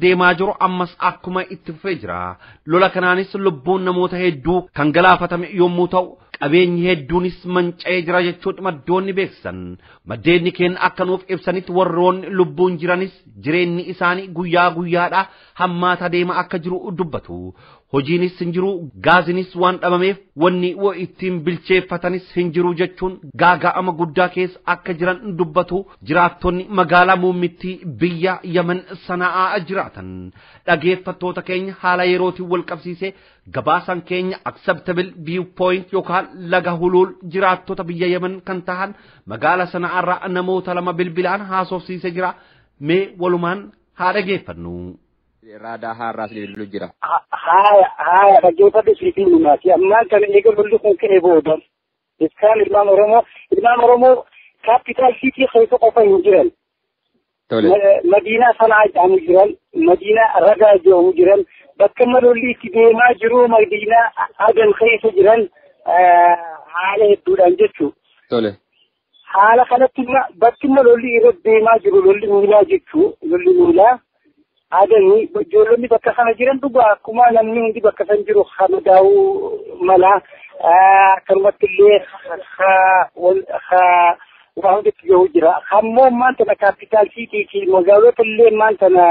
deemaa jiru ammas akkuma itti fufee jira. Lola kanaanis lubbuun namoota hedduu kan galaafatame yommuu ta'u qabeenyi hedduunis manca'ee jira jechuudha maddoonni beeksan. Maddeenni keenya akka nuuf ibsanitti warroonni lubbuun jiranis jireenyi isaanii guyyaa guyyaadha hammaata deema akka jiru dubbatu. Hojiinis hin jiru gaazinis waan dhabameef wanni ittiin bilcheeffatanis hin jiru jechuun gaaga'ama guddaa keessa akka jiran dubbatu jiraattonni magaalaa muummittii biyya Yemen Sana'aa jiraatan. Dhageeffattoota keenya haala yerootiin wal qabsiisee gabaasan keenya acceptable viewpoint yookaan laga hulul jiraattota biyya Yemen kan tahan magaalaa Sana'aarraa namoota lama bilbilaan haasofsiisee jira. Mee walumaan haa dhageeffannu. Rada harras lillu jira. Haya dhaggeeffadhu siitii numaati. Ammaan kana eega lolli kun ka'ee booda iskaan ilmaan Oromoo capital city keessa qofa hin jiran. Madiinaa Sanaa jedhamu jiran, Madiinaa Ragaa jedhamu jiran, bakka lolli itti deemaa jiru Madiinaa Adan keessa jiran haala hedduudhaan jechuudha. Haala kanatti bakki lolli irra deemaa jiru lolli miilaa jechuudha. Lolli miilaa adani ijoollonni bakka kana jiran dhugaa akkuma namni hundi bakka san jiru hamadaa'uu mala akkanumatti illee waa hundatti gahuu jira. Ammoo maanta na capital city fi magaalota illee maanta na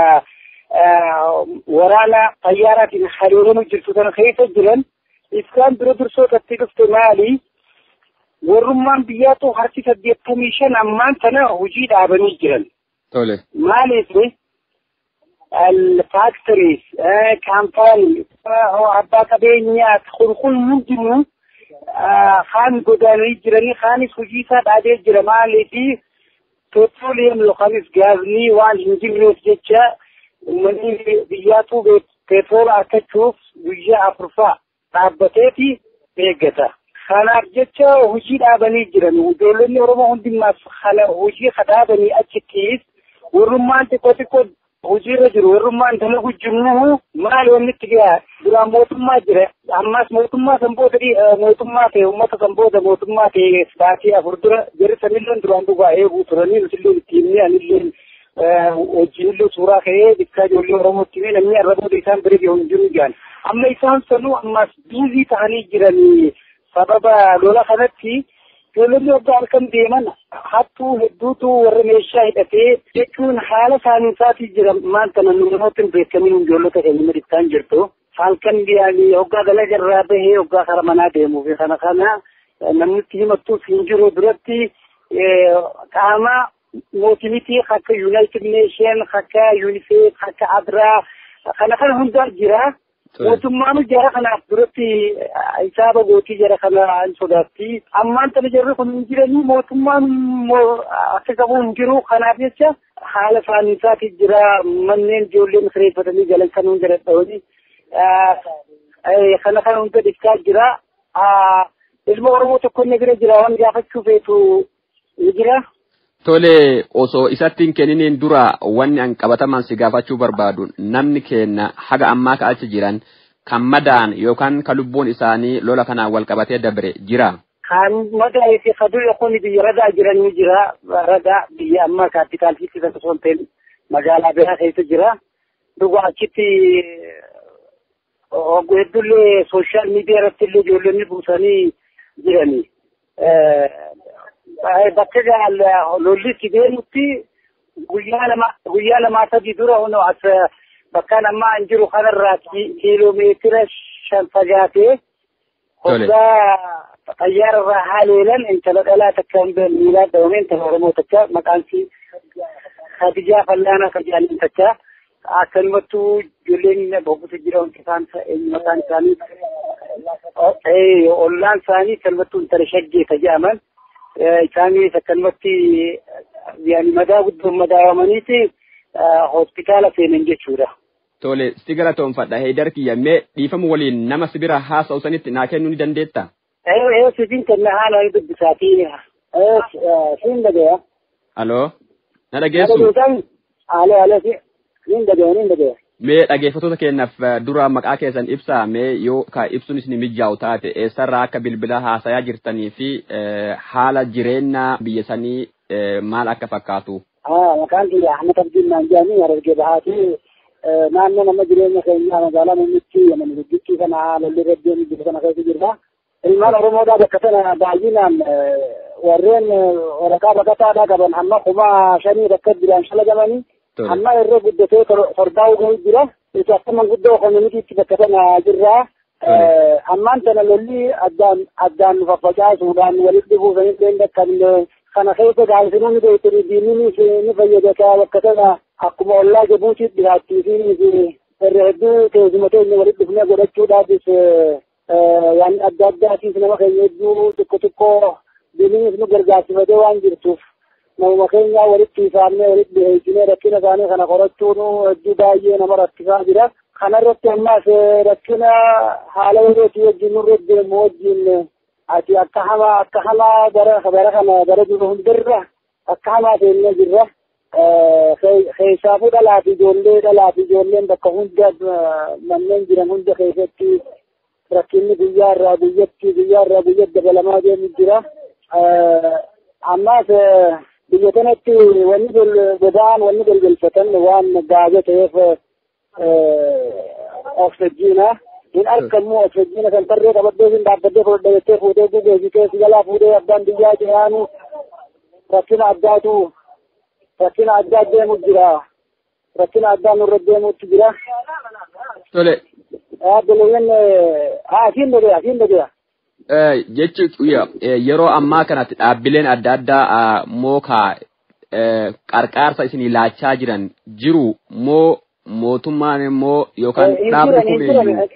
waraana xayyaaraatiin hariiroo jirtu kana keessa jiran isaan dura dursootatti dhufte maali? Warrummaan biyyaatu harki 85 ammaan tana hojii dhaabanii jiran. Maaliif? الفاكتوريز كامباني أبا كبينيات خلقون ممكن خان قداني جراني خاني سجيسة بعدين جرمالي في بتروليوم لخانيس غازني وان هنجيل جتشا ومن بياتو بترول أكتشوف ويجا أفرفا رابطتي بيجتا خانار جتشا وجيد أبني جراني ودولني ورمهم دماغ خلا وجي خدابني أتشكيس ورمان تكوتكو hojii irra jiru warrummaan tana hojjennu maal wanni tigaa duraan mootummaa jira ammas mootummaa sanboota mootummaa ta'e uummata sanboota mootummaa ta'e baatee afur dura jarri sanillee duraan dhugaa eeguu turanii nutillee ittiin anillee hojiillee suuraa ka'ee dikkaa ijoollee Oromootti namni arraboota isaan bira gahu hin jiru jaan amma isaan sanuu ammas biizii ta'anii jiranii sababa lola kanatti ijoollonni waggaa halkan deeman hattuu hedduutu warra meeshaa hidhatee jechuun haala saaninsaatii jira maanta namoota hin beekamin ijoollota keenya madittaan jirtu halkan biyyaanii waggaa dalaga irraa bahee waggaa kara manaa deemuuf kana namnitti himattuuf hin jiru duratti qaama mootummiitii akka United Nation akka UNICEF akka ADRA kana hundaa jira. mootummaan jara kanaaf duratti isaaba gootii jara kana sodaatti ammaan tana jarri kun hin jiranii mootummaan akka qabu hin jiru kanaaf jecha haala saanisaati jira manneen ijoolleen kireeffatanii galan kan hunda dadhabanii kana hunda dhiftaa jira ilma Oromoo tokko inni bira jira waan gaafachuu feetu ni jira. Tole osoo isattiin kenniniin dura wanni an qabataman si gaafachuu barbaadu namni kenna haga ammaa ka achi jiran kan madaan yookaan kan lubbuun isaanii lola kanaan wal qabatee dabre jira. Kan madaan fi kaduu kun biyya radaa jiran ni jira radaa biyya amma capital city tokkoon ta'e magaalaa biraa keessa jira. Dhugaa achitti hedduullee social media irratti illee ijoolleen buusanii jiranii. bakka lolli deemutti guyyaa lama sadii dura as bakka nama hin jiru kanarraa kiiloomeetira 5 fagaatee hoggaa xayyaararraa haleelan intala dhalaa takka hunda miilaa dawame intala Oromoo takka maqaansi Khadijaa Fallaanaa kan jedhamu takka akkanumattuu ijoolleen boqotu jira isaan maqaan isaanii ollaan isaanii kalmattuu intala shaggeeta jedhaman isaanii akkanumatti yaani madaa guddoon madaawamaniiti hospitaala seenan jechuudha. Tole si galatoomfadha Haydar kiyya mee dhiifamu waliin nama sibira haasa'u sanitti naa kennuu ni dandeetta? Siifin kenna haala dubbisaatii siin dhagaya. Aloo na dhageessu? Niin dhagaya. Mee dhageeffattoota keenyaaf dura maqaa keessan ibsaa mee yoo ka ibsuun isin mijaa'u taate eessarraa akka bilbila haasayaa jirtanii fi haala jireenya biyya sanii maal akka fakkaatu? Maqaan kiyya Ahmed Abdiin Naanjaanii Harargee Bahaati naannoo nama jireenya keenyaa magaalaa muummichi yemmuu guddichi kana lolli rabbiin jiru kana keessa jirra. Ilmaan Oromoodhaa bakka sana baay'inaan warreen waraqaa baqataadhaa qaban hamma 5,000 bakka jiraan shalagamanii amma irra guddatee torbaa'uu gahuu jira. Isa akka manguddoo koominiitiitti bakka sana jirra. Ammaan sana lolli addaan nu faffacaasuudhaan walitti buufanii illee akkamillee kana keessa gaafisanii ni beekanii diinni ni fayyadataa bakka sana akkuma ollaa Jibuutiitti dhiyaattii fi irra hedduu teessuma teenya walitti dhufnee godhachuudhaafis waan adda addaatiif nama keenya hedduu xiqqoo diinnis nu gargaarsifatee waan jirtuuf nama keenya walitti isaamnee walitti dhiyeessinee rakkina isaanii kana qorachuun hedduu baay'ee nama rakkisaa jira. Kanarratti ammas rakkina haala yerootii wajjin nurra deemu wajjin ati akka hamaa bara jiru hundarra akka hamaa seennee jirra. Keessaafuu dhalaa fi ijoolleen bakka hunda manneen jiran hunda keessatti rakkinni guyyaa irraa guyyatti dabalamaa deemu jira. Ammas biyya kanatti wanni galgalfatan waan gaaza ta'eef oksijjiina hin argamu. Oksijjiina kan tarree qabaddee hin dhaabbadee fudhattee fuutee gugeessitee si jalaa fuudhee abbaan biyyaa jedhaanu rakkina addaa deemu jira. Rakkina addaa nurra deemuutti jira. Tole. Bileen asiin dhagaya. Jechuun yeroo ammaa kanatti dhaabbileen adda addaa mookaa qarqaarsa isinii laachaa jiran jiru moo mootummaan immoo yookaan dhaabni kumeeyyuu?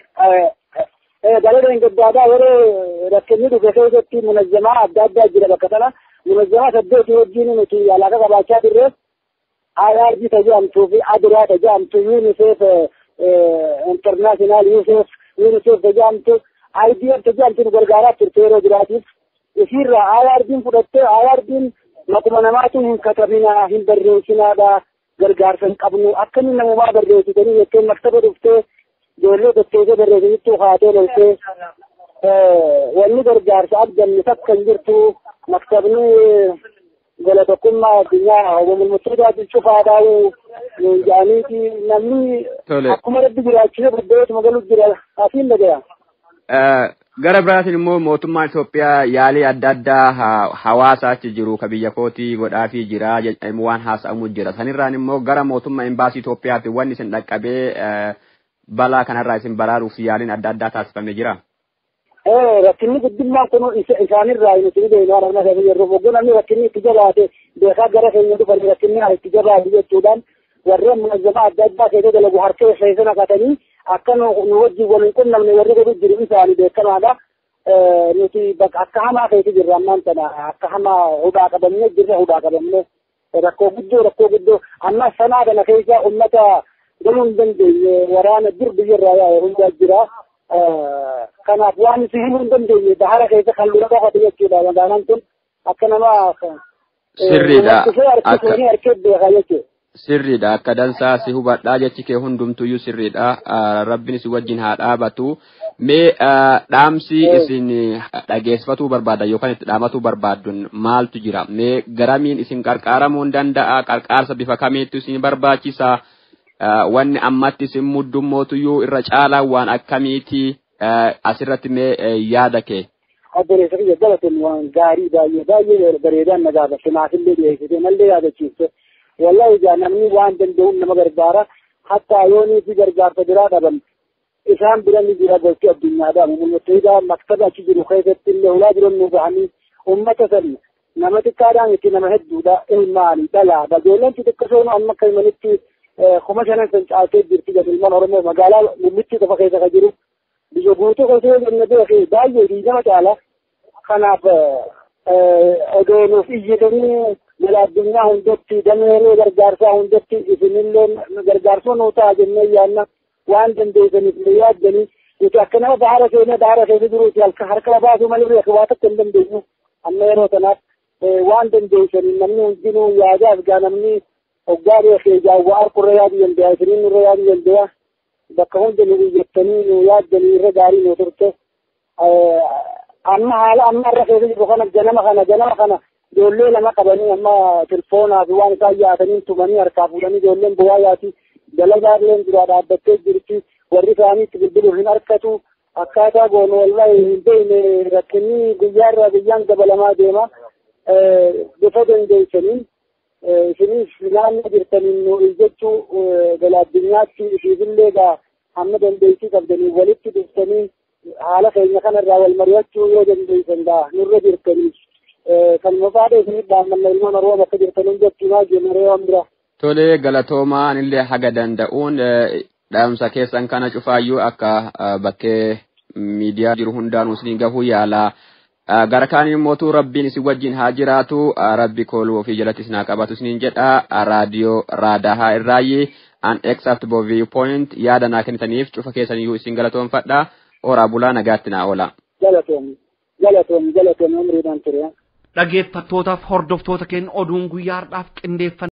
Galadeen gaddaadaa yeroo rakkinni dhufe keessatti munazzamaa adda addaa jira bakka sana. Munazzamaa 8 wajjin nuti alaaqaa qabaachaa turre IRG tajaajilamtuu fi adiraa tajaajilamtuu UNICEF international UNICEF tajaajilamtuu IDF tajaajilamtuu gargaaraa turte yeroo jiraatiif isirraa IRG'n fudhattee IRG'n makuma namaatu hin katabinaa hin barreessinaadha. Gargaarsa hin qabnu akkamiin namumaa barreessitanii jettee maktaba dhuftee ijoollee dotteessee barreessittuu haatee loltee wanni gargaarsa abdanni takka hin jirtu. Maktabni gola tokkummaa addunyaa uumamtoota cufaadhaa'u jaaniiti namni akkuma rabbi jiraachisee guddeetuma galu jira asiin dhagaya. Gara biraatiin immoo mootummaan Itoophiyaa yaalii adda addaa hawaasa achi jiru ka biyya kootii godhaafii jira waan haasa'amu jira. Sanirraan immoo gara mootummaa imbaasii Itoophiyaatti wanni isin dhaqqabee balaa kanarraa isin baraaruuf yaaliin adda addaa taasifamee jira. Rakkinni guddummaan kun isaanirraa nuti beeknaa dhabna keessa jirru moggaa namni rakkinni itti jabaate beekaa gara keenya dhufan rakkinni itti jabaate jechuudhaan warreen munazzamaa adda addaa keessa dalagu harka keessa naqatanii akka nu wajjin waliin qunnamne warri godhu jiru isaanii beekamaadha. Nuti bakka akka hamaa keessa jirra ammaan sana akka hamaa hudhaa qabamne rakkoo guddoo amma sanaa kana keessa ummata galuu hin dandeenye waraana biyyarraa yaa'e hundaa jira. Kanaaf waan isin himuu hin dandeenye bahara keessa kan lula qofatu jechuudha. Magaalaan kun akka nama sirriidha akka dansaa si hubadhaa jechi kee hundumtuyyuu sirriidha. Rabbiin si wajjin haa dhaabatu. Mee dhaamsi isin dhageessifatuu barbaadan yookaan itti dhaamatuu barbaaddan maaltu jira? Mee garamiin isin qarqaaramuu hin danda'a? Qarqaarsa bifa kamiitu isin barbaachisa? Wanni ammatti isin muddummootuyuu irra caalaa waan akkamiiti asirratti mee yaada kee? Obboleessa kiyya galateen waan gaarii baay'ee bareedaan na gaafatte naafillee dhiyeessite mallee yaadachiifte. Wallahi ijaa namni waan danda'uun nama gargaara. Hatta yoonii fi gargaarsa biraa dhaban isaan bira ni jira gosti addunyaadha. Mul'attoota maktaba achi jiru keessatti illee ulaa jiran nu ga'anii uummata sani nama xiqqaadhaan itti nama hedduudha ilmaanii dhalaa bajoolleen xixiqqasoon amma akka himanitti kuma shanan san caaltee jirti jedhu ilmaan Oromoo magaalaa Muummichi qofa keessa kan jiru biyya guutuu keessa jenne beekee baay'ee diinama caala. Kanaaf odoo nuuf iyyatanii mala addunyaa hundatti dameelee gargaarsaa hundatti isinillee gargaarsoo nuu ta'a jennee yaanna waan dandeessaniif nu yaaddanii nuti akka nama bahara keessa jiruuti harka baasuu malee waa tokko hin dandeenyu. Amma yeroo sanaaf waan dandeessaniif namni hundinuu yaadaaf gaa namni hoggaa beekee jaawwaa harkurra yaaduu danda'a isiniin nurra yaaduu danda'a. Bakka hunda nu iyyattanii nu yaaddanii irra gaarii nu turte. Amma irra keessa jiru kana ganama kana ijoollee lama qabanii amma telefoonaa fi waan isaan yaatanii tumanii harkaa fuudhanii ijoolleen bu'aa yaati dalagaaleen dura dhaabbattee jirti warri isaaniitti bilbiluu hin harkatu akkaataa goonu wallahi hin beekne rakkinni guyyaarraa guyyaan dabalamaa deema bifa dandeessaniin isinis naannoo jirtaniin nu jechuu gala addunyaatti isiifillee gaa hamma dandeettii qabdanii walitti dhuftanii haala keenya kanarraa wal mari'achuu yoo dandeessan gaa nurra jirtanii kan mafaadha isinii dhaammanna ilma maroo bakka jirtaniin jettimaa jenaree waan bira. Tole galatoomaa anillee haga danda'uun dhaamsa keessan kana cufaayyuu akka bakkee miidiyaa jiru hundaanuu isiniin gahuu yaalaa. Gara kaan immoo rabbiin isin wajjin haa jiraatu rabbi kooluu ofii jalatti isin haa qabatu isiniin jedha raadiyoo raadahaa irraayi an acceptable viewpoint yaada naa kennitaniif cufa keessaniyyuu isin galatoonfadha oraa bulaa nagaatti naa oola. Galatoom umriidhaan ture. Dhaggeeffattootaaf hordoftoota keenya oduun guyyaadhaaf qindeeffan